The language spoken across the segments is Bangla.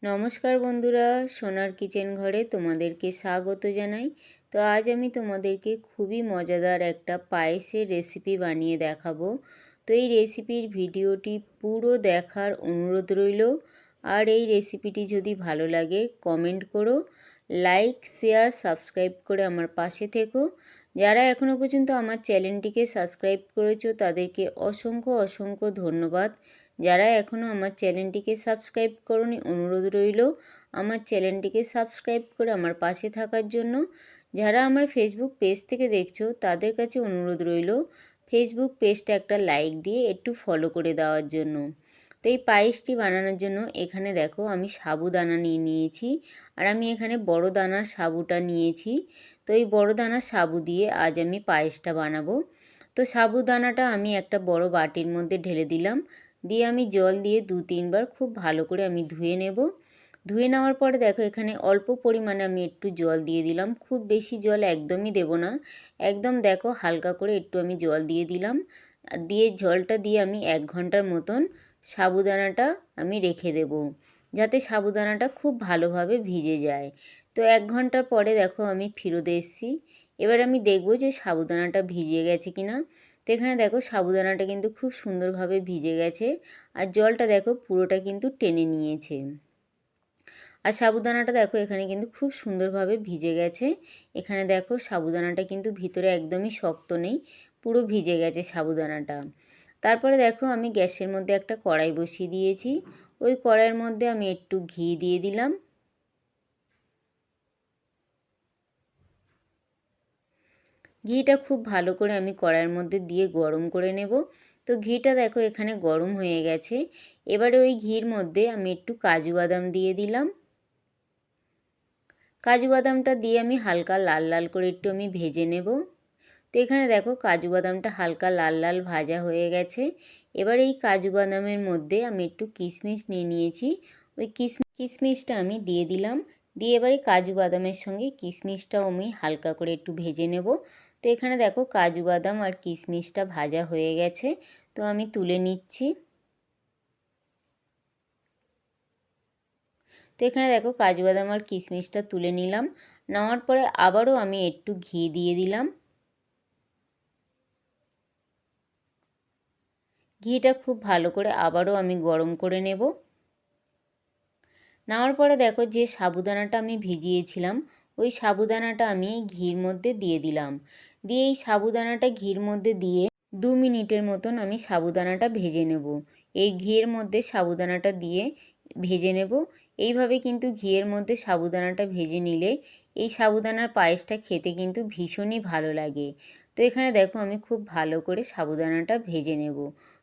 নমস্কার বন্ধুরা, সোনার কিচেন ঘরে তোমাদেরকে স্বাগত জানাই। তো আজ আমি তোমাদেরকে খুবই মজাদার একটা পায়েসের রেসিপি বানিয়ে দেখাবো। তো এই রেসিপির ভিডিওটি পুরো দেখার অনুরোধ রইল। আর এই রেসিপিটি যদি ভালো লাগে কমেন্ট করো, লাইক শেয়ার সাবস্ক্রাইব করে আমার পাশে থেকো। যারা এখনও পর্যন্ত আমার চ্যানেলটিকে সাবস্ক্রাইব করেছো তাদেরকে অসংখ্য অসংখ্য ধন্যবাদ। যারা এখনও আমার চ্যানেলটিকে সাবস্ক্রাইব করোনি অনুরোধ রইল আমার চ্যানেলটিকে সাবস্ক্রাইব করে আমার পাশে থাকার জন্য। যারা আমার ফেসবুক পেজ থেকে দেখছো তাদের কাছে অনুরোধ রইল ফেসবুক পেজটা একটা লাইক দিয়ে একটু ফলো করে দেওয়ার জন্য। তো এই পায়েসটি বানানোর জন্য এখানে দেখো আমি সাবুদানা নিয়ে নিয়েছি, আর আমি এখানে বড় দানার সাবুটা নিয়েছি। তো এই বড় দানার সাবু দিয়ে আজ আমি পায়েসটা বানাবো। তো সাবুদানাটা আমি একটা বড় বাটির মধ্যে ঢেলে দিলাম, দিয়ে আমি জল দিয়ে 2-3 বার খুব ভালো করে আমি ধুয়ে নেব। ধুয়ে নেওয়ার পরে দেখো এখানে অল্প পরিমাণে আমি একটু জল দিয়ে দিলাম, খুব বেশি জল একদমই দেব না, একদম দেখো হালকা করে একটু আমি জল দিয়ে দিলাম। দিয়ে জলটা দিয়ে আমি 1 ঘন্টার মতন সাবুদানাটা আমি রেখে দেব, যাতে সাবুদানাটা খুব ভালোভাবে ভিজে যায়। তো 1 ঘন্টার পরে দেখো আমি ফিরতে এসেছি। এবার আমি দেখব যে সাবুদানাটা ভিজে গেছে কিনা। তো এখানে দেখো সাবুদানাটা কিন্তু খুব সুন্দরভাবে ভিজে গেছে, আর জলটা দেখো পুরোটা কিন্তু টেনে নিয়েছে। আর সাবুদানাটা দেখো এখানে কিন্তু খুব সুন্দরভাবে ভিজে গেছে। এখানে দেখো সাবুদানাটা কিন্তু ভিতরে একদমই শক্ত নেই, পুরো ভিজে গেছে সাবুদানাটা। তারপরে দেখো আমি গ্যাসের মধ্যে একটা কড়াই বসিয়ে দিয়েছি, ওই কড়াইয়ের মধ্যে আমি একটু ঘি দিয়ে দিলাম। ঘিটা খুব ভালো করে আমি কড়াইয়ের মধ্যে দিয়ে গরম করে নেব। তো ঘিটা দেখো এখানে গরম হয়ে গেছে। এবারে ওই ঘির মধ্যে আমি একটু কাজু বাদাম দিয়ে দিলাম। কাজু বাদামটা দিয়ে আমি হালকা লাল লাল করে একটু আমি ভেজে নেব। তো এখানে দেখো কাজু বাদামটা হালকা লাল লাল ভাজা হয়ে গেছে। এবার এই কাজু বাদামের মধ্যে আমি একটু কিশমিশ নিয়ে নিয়েছি, ওই কিশমিশটা আমি দিয়ে দিলাম। দিয়ে এবারে কাজু বাদামের সঙ্গে কিশমিশটাও আমি হালকা করে একটু ভেজে নেব। তো এখানে দেখো কাজু বাদাম আর কিশমিশটা ভাজা হয়ে গেছে, তো আমি তুলে নিচ্ছি। তো এখানে দেখো কাজু বাদাম আর কিশমিশটা তুলে নিলাম। নেওয়ার পরে আবারও আমি একটু ঘি দিয়ে দিলাম। ঘিটা খুব ভালো করে আবারও আমি গরম করে নেব। নেওয়ার পরে দেখো যে সাবুদানাটা আমি ভিজিয়েছিলাম ওই সাবুদানাটা আমি এই ঘির মধ্যে দিয়ে দিলাম। দিয়ে এই সাবুদানাটা ঘির মধ্যে দিয়ে 2 মিনিটের মতন আমি সাবুদানাটা ভেজে নেব। এই ঘিয়ের মধ্যে সাবুদানাটা দিয়ে ভেজে নেব। এইভাবে কিন্তু ঘিয়ের মধ্যে সাবুদানাটা ভেজে নিলে এই সাবুদানার পায়েসটা খেতে কিন্তু ভীষণই ভালো লাগে। তো এখানে দেখো আমি খুব ভালো করে সাবুদানাটা ভেজে নেব।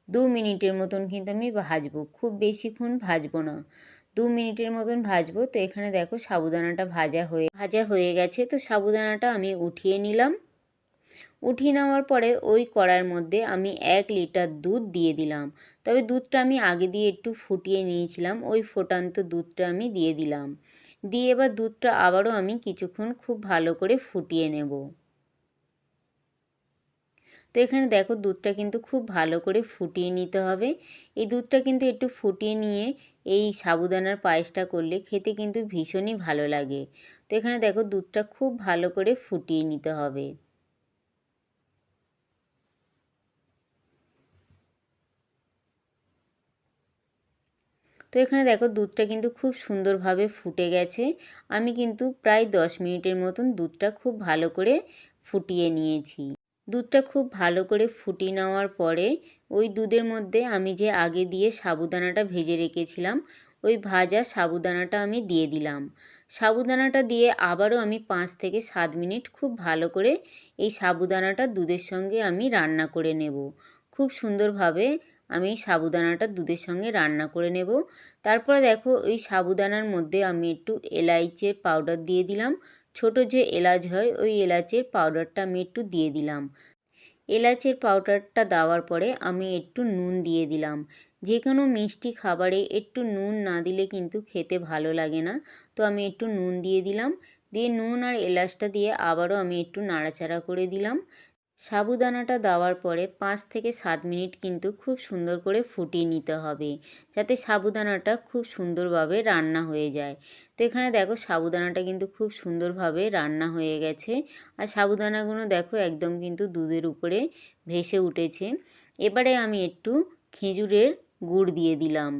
2 মিনিটের মতন কিন্তু আমি ভাজবো, খুব বেশিক্ষণ ভাজবো না, 2 মিনিটের মতন ভাজবো। তো এখানে দেখো সাবুদানাটা ভাজা হয়ে গেছে। তো সাবুদানাটা আমি উঠিয়ে নিলাম। উঠিয়ে নেওয়ার পরে ওই কড়ার মধ্যে আমি 1 লিটার দুধ দিয়ে দিলাম। তবে দুধটা আমি আগে দিয়ে একটু ফুটিয়ে নিয়েছিলাম, ওই ফোটান্ত দুধটা আমি দিয়ে দিলাম। দিয়ে এবার দুধটা আবারও আমি কিছুক্ষণ খুব ভালো করে ফুটিয়ে নেব। তো এখানে দেখো দুধটা কিন্তু খুব ভালো করে ফুটিয়ে নিতে হবে। এই দুধটা কিন্তু একটু ফুটিয়ে নিয়ে এই সাবুদানার পায়েসটা করলে খেতে কিন্তু ভীষণই ভালো লাগে। তো এখানে দেখো দুধটা খুব ভালো করে ফুটিয়ে নিতে হবে। তো এখানে দেখো দুধটা কিন্তু খুব সুন্দরভাবে ফুটে গেছে। আমি কিন্তু প্রায় 10 মিনিটের মতন দুধটা খুব ভালো করে ফুটিয়ে নিয়েছি। দুধটা খুব ভালো করে ফুটিয়ে নেওয়ার পরে ওই দুধের মধ্যে আমি যে আগে দিয়ে সাবুদানাটা ভেজে রেখেছিলাম ওই ভাজা সাবুদানাটা আমি দিয়ে দিলাম। সাবুদানাটা দিয়ে আবারও আমি 5 থেকে 7 মিনিট খুব ভালো করে এই সাবুদানাটা দুধের সঙ্গে আমি রান্না করে নেব। খুব সুন্দরভাবে আমি সাবুদানাটা দুধের সঙ্গে রান্না করে নেব। তারপরে দেখো ওই সাবুদানার মধ্যে আমি একটু এলাইচের পাউডার দিয়ে দিলাম। ছোট যে এলাচ হয় ওই এলাচের পাউডারটা আমি একটু দিয়ে দিলাম। এলাচের পাউডারটা দেওয়ার পরে আমি একটু নুন দিয়ে দিলাম। যে কোনো মিষ্টি খাবারে একটু নুন না দিলে কিন্তু খেতে ভালো লাগে না। তো আমি একটু নুন দিয়ে দিলাম। দিয়ে নুন আর এলাচটা দিয়ে আবারও আমি একটু নাড়াচাড়া করে দিলাম। সাবুদানাটা দেওয়ার পরে 5 থেকে 7 মিনিট কিন্তু খুব সুন্দর করে ফুটিয়ে নিতে হবে, যাতে সাবুদানাটা খুব সুন্দরভাবে রান্না হয়ে যায়। তো এখানে দেখো সাবুদানাটা কিন্তু খুব সুন্দরভাবে রান্না হয়ে গেছে। আর সাবুদানাগুলো দেখো একদম কিন্তু দুধের উপরে ভেসে উঠেছে। এবারে আমি একটু খেজুরের গুড় দিয়ে দিলাম।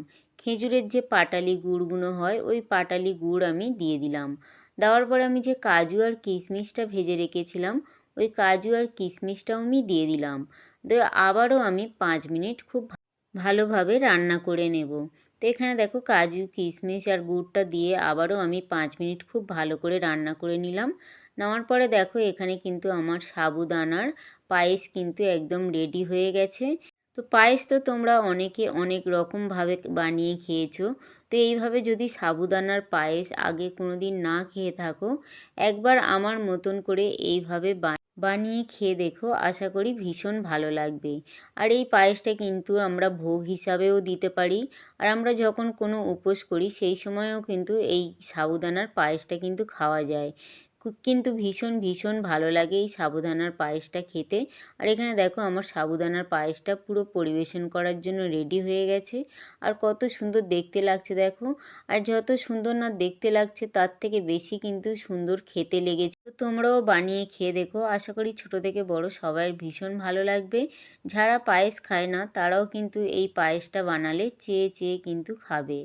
খেজুরের যে পাটালি গুড়গুলো হয়, ওই পাটালি গুড় আমি দিয়ে দিলাম। দেওয়ার পরে আমি যে কাজু আর কিশমিশটা ভেজে রেখেছিলাম, ওই কাজু আর কিশমিশটাও আমি দিয়ে দিলাম। দিয়ে আবারও আমি 5 মিনিট খুব ভালোভাবে রান্না করে নেব। তো এখানে দেখো কাজু কিশমিশ আর গুড়টা দিয়ে আবারও আমি 5 মিনিট খুব ভালো করে রান্না করে নিলাম। নেওয়ার পরে দেখো এখানে কিন্তু আমার সাবুদানার পায়েস কিন্তু একদম রেডি হয়ে গেছে। তো পায়েস তো তোমরা অনেকে অনেক রকমভাবে বানিয়ে খেয়েছো। তো এইভাবে যদি সাবুদানার পায়েস আগে কোনো দিন না খেয়ে থাকো, একবার আমার মতন করে এইভাবে বানিয়ে খেয়ে দেখো, আশা করি ভীষণ ভালো লাগবে। আর এই পায়েসটা কিন্তু আমরা ভোগ হিসাবেও দিতে পারি। আর আমরা যখন কোনো উপোস করি সেই সময়ও কিন্তু এই সাবুদানার পায়েসটা কিন্তু খাওয়া যায়। কিন্তু ভীষণ ভীষণ ভালো লাগে এই সাবুদানার পায়েসটা খেতে। আর এখানে দেখো আমার সাবুদানার পায়েসটা পুরো পরিবেশন করার জন্য রেডি হয়ে গেছে। আর কত সুন্দর দেখতে লাগছে দেখো। আর যত সুন্দর না দেখতে লাগছে তার থেকে বেশি কিন্তু সুন্দর খেতে লেগেছে। তো তোমরাও বানিয়ে খেয়ে দেখো, আশা করি ছোট থেকে বড় সবার ভীষণ ভালো লাগবে। যারা পায়েস খায় না তারাও কিন্তু এই পায়েসটা বানালে চেয়ে চেয়ে কিন্তু খাবে।